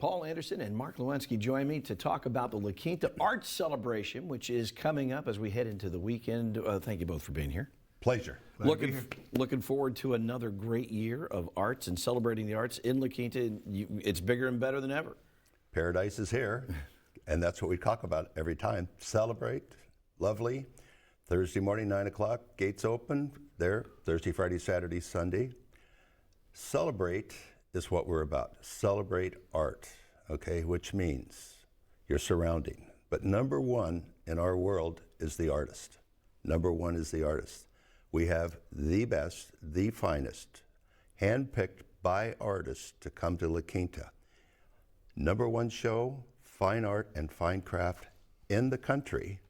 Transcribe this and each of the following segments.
Paul Anderson and Mark Lewinsky join me to talk about the LaQuinta Arts Celebration, which is coming up as we head into the weekend. Thank you both for being here. Pleasure. Looking forward to another great year of arts and celebrating the arts in LaQuinta. It's bigger and better than ever. Paradise is here, and that's what we talk about every time. Celebrate, lovely. Thursday morning, 9 o'clock, gates open there, Thursday, Friday, Saturday, Sunday. Celebrate is what we're about. Celebrate art, okay, which means your surrounding. But number one in our world is the artist. Number one is the artist. We have the best, the finest, handpicked by artists to come to LaQuinta. Number one show, fine art and fine craft in the country.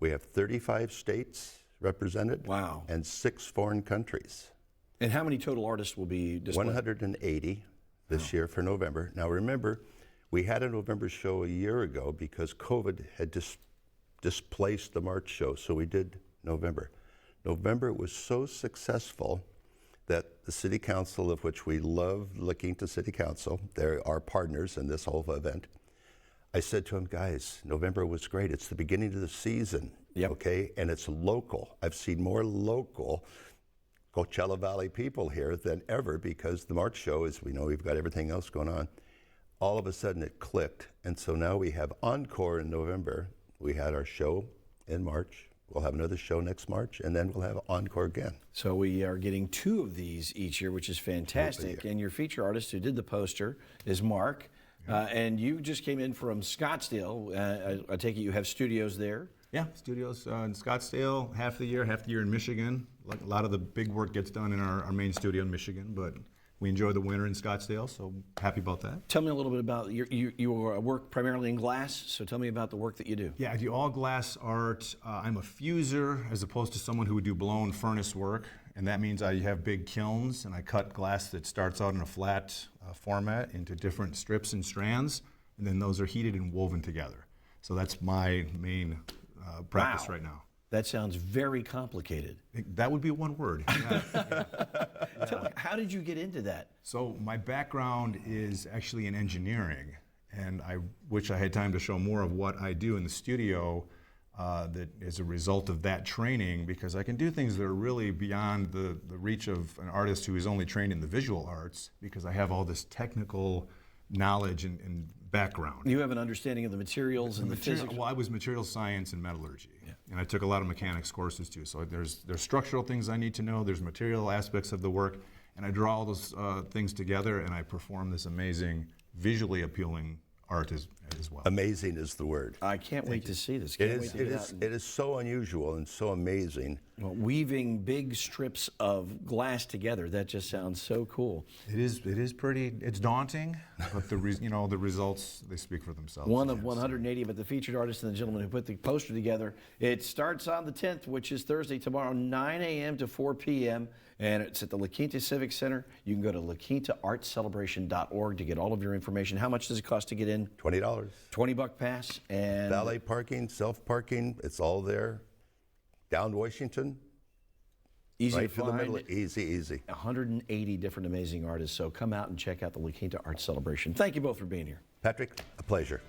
We have 35 states represented. Wow. And 6 foreign countries. And how many total artists will be displayed? 180 this year for November. Now remember, we had a November show a year ago because COVID had displaced the March show, so we did November. November was so successful that the City Council, of which we love, LaQuinta City Council, they're our partners in this whole event. I said to them, guys, November was great. It's the beginning of the season, okay? And it's local. I've seen more local Coachella Valley people here than ever because the March show, as we know, we've got everything else going on. All of a sudden it clicked. And so now we have Encore in November. We had our show in March. We'll have another show next March, and then we'll have Encore again. So we are getting 2 of these each year, which is fantastic. And your feature artist who did the poster is Mark. And you just came in from Scottsdale. I take it you have studios there? Yeah, studios in Scottsdale, half the year in Michigan. A lot of the big work gets done in our main studio in Michigan, but we enjoy the winter in Scottsdale, so happy about that. Tell me a little bit about you work primarily in glass, so tell me about the work that you do. Yeah, I do all glass art. I'm a fuser as opposed to someone who would do blown furnace work, and that means I have big kilns and I cut glass that starts out in a flat format into different strips and strands, and then those are heated and woven together. So that's my main practice right now. That sounds very complicated. That would be one word. Yeah. Tell me, how did you get into that? So my background is actually in engineering, and I wish I had time to show more of what I do in the studio that is a result of that training, because I can do things that are really beyond the reach of an artist who is only trained in the visual arts, because I have all this technical knowledge and background. You have an understanding of the materials and the physics? Well, I was material science and metallurgy, and I took a lot of mechanics courses too. So there's structural things I need to know, there's material aspects of the work, and I draw all those things together and I perform this amazing, visually appealing art as well. Amazing is the word. I can't wait to see this. It is so unusual and so amazing. Well, weaving big strips of glass together, that just sounds so cool. It is pretty, it's daunting, but the results, they speak for themselves. One of 180, but the featured artist and the gentleman who put the poster together. It starts on the 10th, which is Thursday, tomorrow, 9 a.m. to 4 p.m., and it's at the LaQuinta Civic Center. You can go to LaQuintaArtCelebration.org to get all of your information. How much does it cost to get in? $20. $20 pass. And valet parking, self-parking, it's all there. Down Washington. Easy right to through find. the middle. Easy. 180 different amazing artists. So come out and check out the LaQuinta Arts Celebration. Thank you both for being here. Patrick, a pleasure.